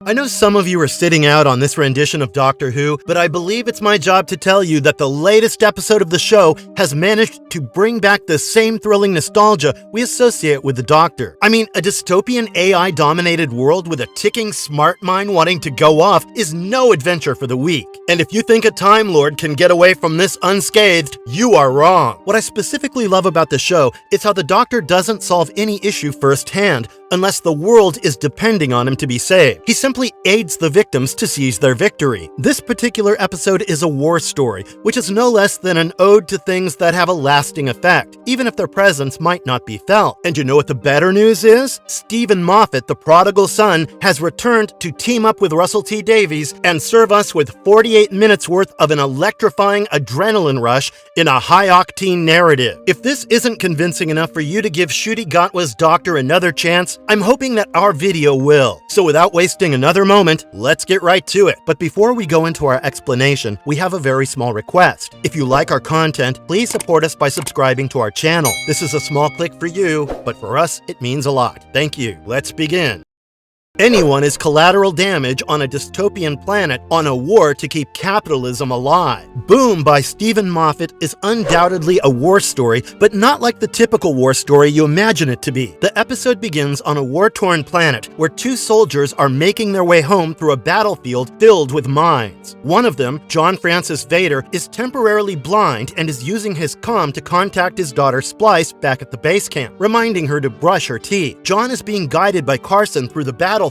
I know some of you are sitting out on this rendition of Doctor Who, but I believe it's my job to tell you that the latest episode of the show has managed to bring back the same thrilling nostalgia we associate with the Doctor. I mean, a dystopian AI-dominated world with a ticking smart mind wanting to go off is no adventure for the weak. And if you think a Time Lord can get away from this unscathed, you are wrong. What I specifically love about the show is how the Doctor doesn't solve any issue firsthand unless the world is depending on him to be saved. He simply aids the victims to seize their victory. This particular episode is a war story, which is no less than an ode to things that have a lasting effect, even if their presence might not be felt. And you know what the better news is? Stephen Moffat, the prodigal son, has returned to team up with Russell T Davies and serve us with 48 minutes worth of an electrifying adrenaline rush in a high-octane narrative. If this isn't convincing enough for you to give Ncuti Gatwa's Doctor another chance, I'm hoping that our video will. So without wasting another moment, let's get right to it. But before we go into our explanation, we have a very small request. If you like our content, please support us by subscribing to our channel. This is a small click for you, but for us, it means a lot. Thank you. Let's begin. Anyone is collateral damage on a dystopian planet on a war to keep capitalism alive. Boom by Stephen Moffat is undoubtedly a war story, but not like the typical war story you imagine it to be. The episode begins on a war-torn planet where two soldiers are making their way home through a battlefield filled with mines. One of them, John Francis Vader, is temporarily blind and is using his comm to contact his daughter Splice back at the base camp, reminding her to brush her teeth. John is being guided by Carson through the battlefield,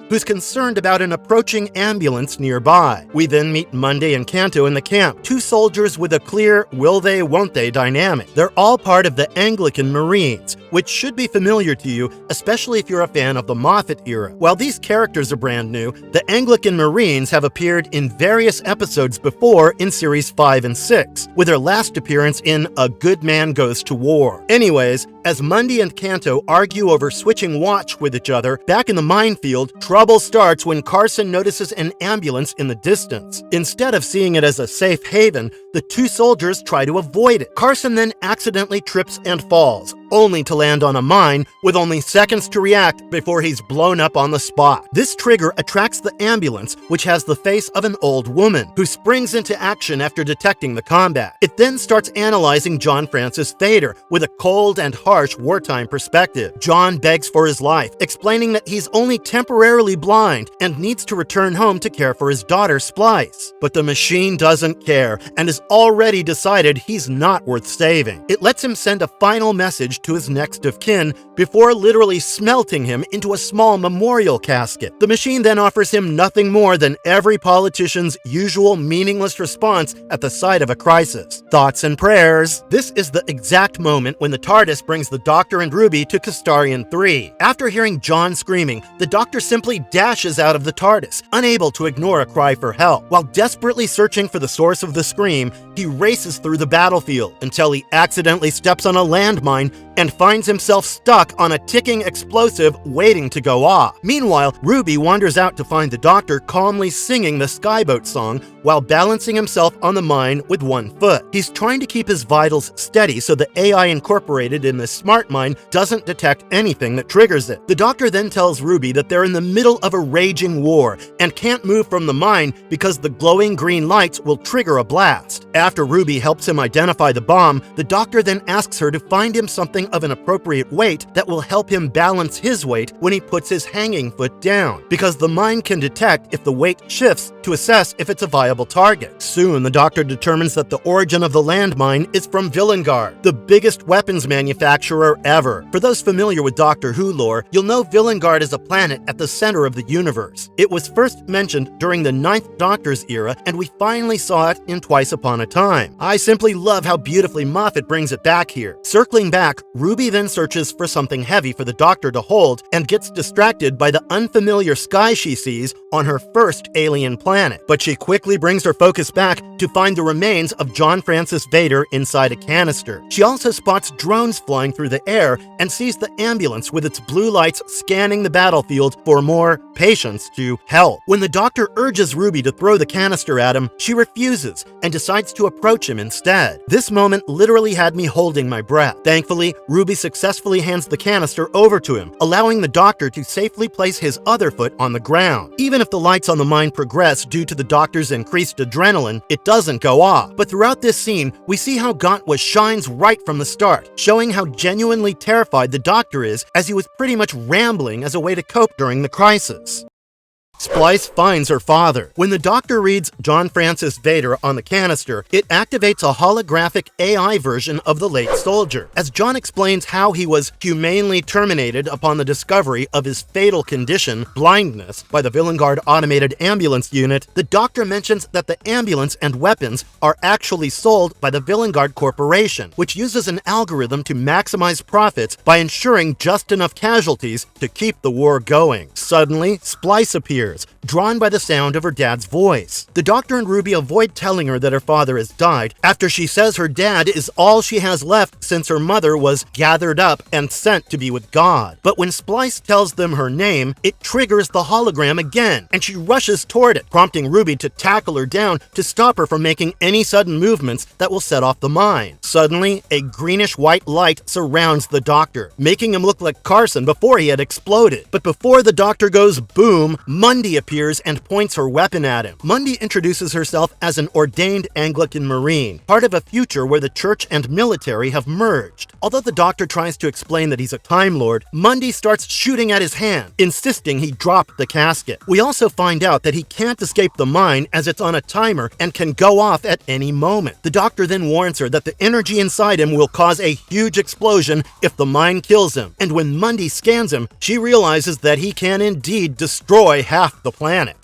who's concerned about an approaching ambulance nearby. We then meet Monday and Canto in the camp, two soldiers with a clear will they, won't they dynamic. They're all part of the Anglican Marines, which should be familiar to you, especially if you're a fan of the Moffat era. While these characters are brand new, the Anglican Marines have appeared in various episodes before in series 5 and 6, with their last appearance in A Good Man Goes to War. Anyways, as Monday and Canto argue over switching watch with each other, back in the minefield, trouble starts when Carson notices an ambulance in the distance. Instead of seeing it as a safe haven, the two soldiers try to avoid it. Carson then accidentally trips and falls, only to land on a mine with only seconds to react before he's blown up on the spot. This trigger attracts the ambulance, which has the face of an old woman, who springs into action after detecting the combat. It then starts analyzing John Francis Vader with a cold and harsh wartime perspective. John begs for his life, explaining that he's only temporarily blind and needs to return home to care for his daughter Splice. But the machine doesn't care and has already decided he's not worth saving. It lets him send a final message to his next of kin before literally smelting him into a small memorial casket. The machine then offers him nothing more than every politician's usual meaningless response at the sight of a crisis: thoughts and prayers. This is the exact moment when the TARDIS brings the Doctor and Ruby to Kastarian 3. After hearing John screaming, the Doctor simply dashes out of the TARDIS, unable to ignore a cry for help. While desperately searching for the source of the scream, he races through the battlefield until he accidentally steps on a landmine and finds himself stuck on a ticking explosive waiting to go off. Meanwhile, Ruby wanders out to find the Doctor calmly singing the Skyboat song while balancing himself on the mine with one foot. He's trying to keep his vitals steady so the AI incorporated in this smart mine doesn't detect anything that triggers it. The Doctor then tells Ruby that they're in the middle of a raging war and can't move from the mine because the glowing green lights will trigger a blast. After Ruby helps him identify the bomb, the Doctor then asks her to find him something of an appropriate weight that will help him balance his weight when he puts his hanging foot down, because the mine can detect if the weight shifts to assess if it's a viable target. Soon, the Doctor determines that the origin of the landmine is from Villengard, the biggest weapons manufacturer ever. For those familiar with Doctor Who lore, you'll know Villengard is a planet at the center of the universe. It was first mentioned during the 9th Doctor's era, and we finally saw it in Twice Upon a Time. I simply love how beautifully Moffat brings it back here. Circling back, Ruby then searches for something heavy for the Doctor to hold and gets distracted by the unfamiliar sky she sees on her first alien planet. But she quickly brings her focus back to find the remains of John Francis Vader inside a canister. She also spots drones flying through the air and sees the ambulance with its blue lights scanning the battlefield for more patients to help. When the Doctor urges Ruby to throw the canister at him, she refuses and decides to approach him instead. This moment literally had me holding my breath. Thankfully, Ruby successfully hands the canister over to him, allowing the doctor to safely place his other foot on the ground. Even if the lights on the mine progress due to the doctor's increased adrenaline, it doesn't go off. But throughout this scene, we see how Gaunt shines right from the start, showing how genuinely terrified the doctor is, as he was pretty much rambling as a way to cope during the crisis. Splice finds her father. When the doctor reads John Francis Vader on the canister, it activates a holographic AI version of the late soldier. As John explains how he was humanely terminated upon the discovery of his fatal condition, blindness, by the Villengard Automated Ambulance Unit, the doctor mentions that the ambulance and weapons are actually sold by the Villengard Corporation, which uses an algorithm to maximize profits by ensuring just enough casualties to keep the war going. Suddenly, Splice appears, drawn by the sound of her dad's voice. The doctor and Ruby avoid telling her that her father has died after she says her dad is all she has left since her mother was gathered up and sent to be with God. But when Splice tells them her name, it triggers the hologram again, and she rushes toward it, prompting Ruby to tackle her down to stop her from making any sudden movements that will set off the mine. Suddenly, a greenish-white light surrounds the doctor, making him look like Carson before he had exploded. But before the doctor goes boom, Mundy appears and points her weapon at him. Mundy introduces herself as an ordained Anglican Marine, part of a future where the church and military have merged. Although the doctor tries to explain that he's a Time Lord, Mundy starts shooting at his hand, insisting he drop the casket. We also find out that he can't escape the mine as it's on a timer and can go off at any moment. The doctor then warns her that the energy inside him will cause a huge explosion if the mine kills him, and when Mundy scans him, she realizes that he can indeed destroy half the planet.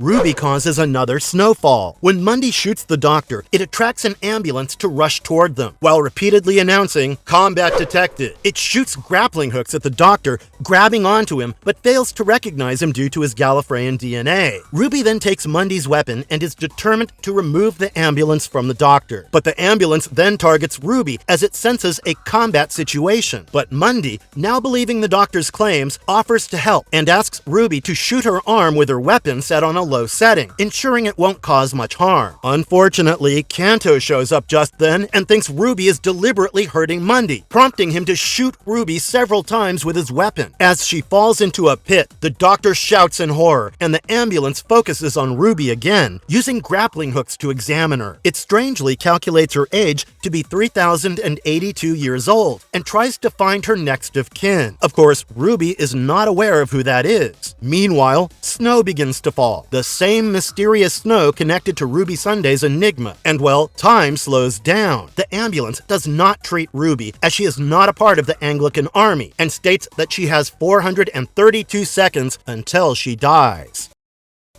Ruby causes another snowfall. When Mundy shoots the doctor, it attracts an ambulance to rush toward them, while repeatedly announcing, "Combat detected." It shoots grappling hooks at the doctor, grabbing onto him, but fails to recognize him due to his Gallifreyan DNA. Ruby then takes Mundy's weapon and is determined to remove the ambulance from the doctor. But the ambulance then targets Ruby as it senses a combat situation. But Mundy, now believing the doctor's claims, offers to help and asks Ruby to shoot her arm with her weapon set on a low setting, ensuring it won't cause much harm. Unfortunately, Kanto shows up just then and thinks Ruby is deliberately hurting Mundy, prompting him to shoot Ruby several times with his weapon. As she falls into a pit, the doctor shouts in horror, and the ambulance focuses on Ruby again, using grappling hooks to examine her. It strangely calculates her age to be 3,082 years old, and tries to find her next of kin. Of course, Ruby is not aware of who that is. Meanwhile, snow begins to fall. The same mysterious snow connected to Ruby Sunday's enigma. And well, time slows down. The ambulance does not treat Ruby, as she is not a part of the Anglican army, and states that she has 432 seconds until she dies.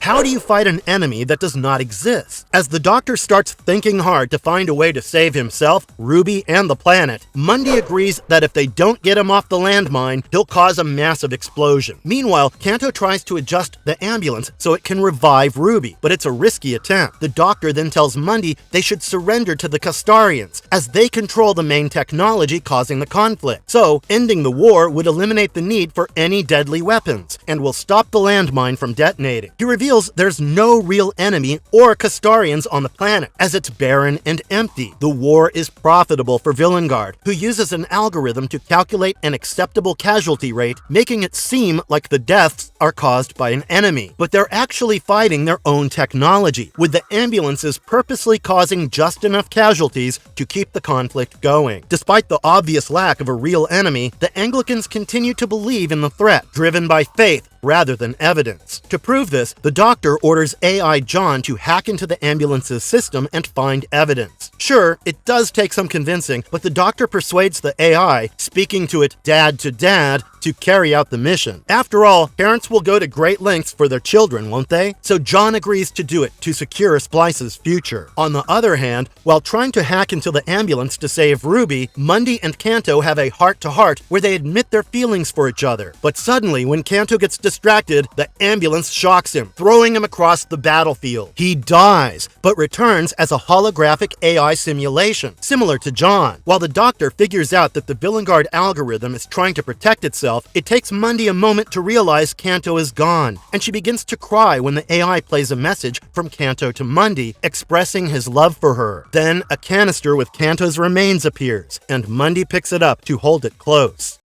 How do you fight an enemy that does not exist? As the doctor starts thinking hard to find a way to save himself, Ruby, and the planet, Mundy agrees that if they don't get him off the landmine, he'll cause a massive explosion. Meanwhile, Kanto tries to adjust the ambulance so it can revive Ruby, but it's a risky attempt. The doctor then tells Mundy they should surrender to the Castarians, as they control the main technology causing the conflict. So, ending the war would eliminate the need for any deadly weapons, and will stop the landmine from detonating. He reveals there's no real enemy or Castarians on the planet, as it's barren and empty. The war is profitable for Villengard, who uses an algorithm to calculate an acceptable casualty rate, making it seem like the deaths are caused by an enemy. But they're actually fighting their own technology, with the ambulances purposely causing just enough casualties to keep the conflict going. Despite the obvious lack of a real enemy, the Anglicans continue to believe in the threat, driven by faith rather than evidence. To prove this, the doctor orders AI John to hack into the ambulance's system and find evidence. Sure, it does take some convincing, but the doctor persuades the AI, speaking to it dad to dad, to carry out the mission. After all, parents will go to great lengths for their children, won't they? So John agrees to do it to secure Splice's future. On the other hand, while trying to hack into the ambulance to save Ruby, Mundy and Kanto have a heart-to-heart where they admit their feelings for each other. But suddenly, when Kanto gets distracted distracted, the ambulance shocks him, throwing him across the battlefield. He dies, but returns as a holographic AI simulation, similar to John. While the doctor figures out that the Villengard algorithm is trying to protect itself, it takes Mundy a moment to realize Kanto is gone, and she begins to cry when the AI plays a message from Kanto to Mundy, expressing his love for her. Then a canister with Kanto's remains appears, and Mundy picks it up to hold it close.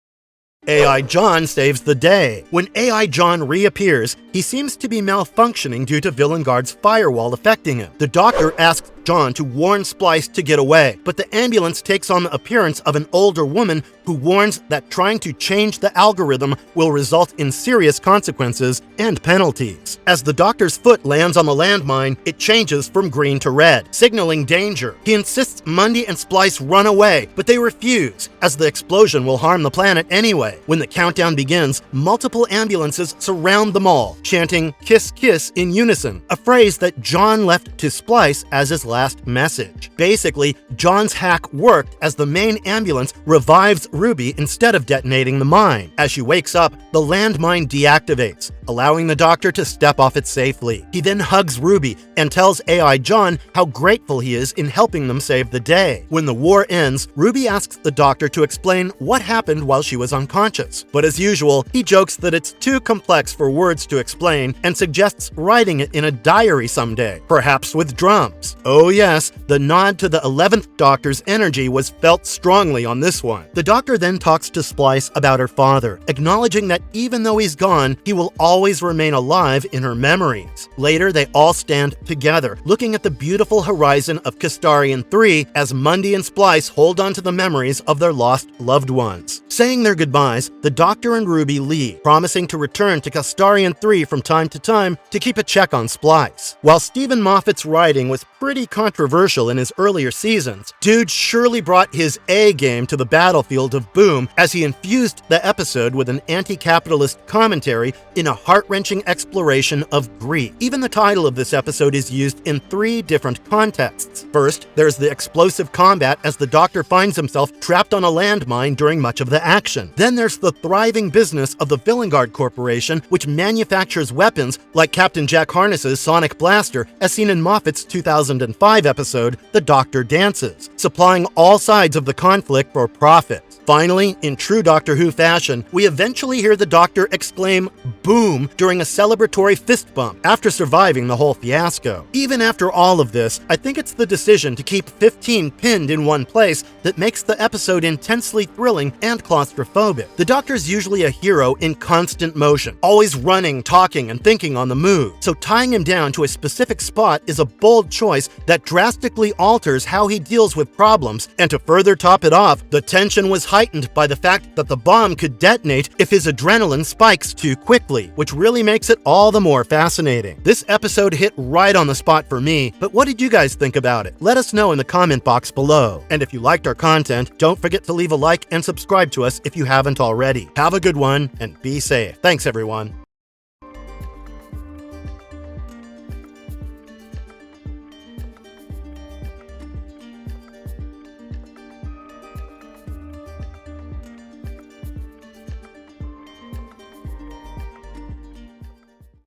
AI John saves the day. When AI John reappears, he seems to be malfunctioning due to Villengard's firewall affecting him. The doctor asks John to warn Splice to get away, but the ambulance takes on the appearance of an older woman who warns that trying to change the algorithm will result in serious consequences and penalties. As the doctor's foot lands on the landmine, it changes from green to red, signaling danger. He insists Mundy and Splice run away, but they refuse, as the explosion will harm the planet anyway. When the countdown begins, multiple ambulances surround them all, chanting "Kiss, kiss" in unison, a phrase that John left to Splice as his last message. Basically, John's hack worked, as the main ambulance revives Ruby instead of detonating the mine. As she wakes up, the landmine deactivates, allowing the doctor to step off it safely. He then hugs Ruby and tells AI John how grateful he is in helping them save the day. When the war ends, Ruby asks the doctor to explain what happened while she was unconscious. But as usual, he jokes that it's too complex for words to explain and suggests writing it in a diary someday, perhaps with drums. Oh yes, the nod to the 11th Doctor's energy was felt strongly on this one. The Doctor then talks to Splice about her father, acknowledging that even though he's gone, he will always remain alive in her memories. Later, they all stand together, looking at the beautiful horizon of Castarian 3 as Mundy and Splice hold on to the memories of their lost loved ones. Saying their goodbyes, the Doctor and Ruby leave, promising to return to Castarian 3 from time to time to keep a check on Splice. While Stephen Moffat's writing was pretty controversial in his earlier seasons, Dude surely brought his A game to the battlefield of Boom as he infused the episode with an anti-capitalist commentary in a heart-wrenching exploration of grief. Even the title of this episode is used in 3 different contexts. First, there's the explosive combat as the Doctor finds himself trapped on a landmine during much of the action. Then there's the thriving business of the Villengard Corporation, which manufactures weapons like Captain Jack Harness's Sonic Blaster, as seen in Moffat's 2005 episode, The Doctor Dances, supplying all sides of the conflict for profit. Finally, in true Doctor Who fashion, we eventually hear the Doctor exclaim "boom" during a celebratory fist bump after surviving the whole fiasco. Even after all of this, I think it's the decision to keep 15 pinned in one place that makes the episode intensely thrilling and claustrophobic. The Doctor's usually a hero in constant motion, always running, talking, and thinking on the move, so tying him down to a specific spot is a bold choice that drastically alters how he deals with problems, and to further top it off, the tension was heightened by the fact that the bomb could detonate if his adrenaline spikes too quickly, which really makes it all the more fascinating. This episode hit right on the spot for me, but what did you guys think about it? Let us know in the comment box below. And if you liked our content, don't forget to leave a like and subscribe to us if you haven't already. Have a good one and be safe. Thanks everyone.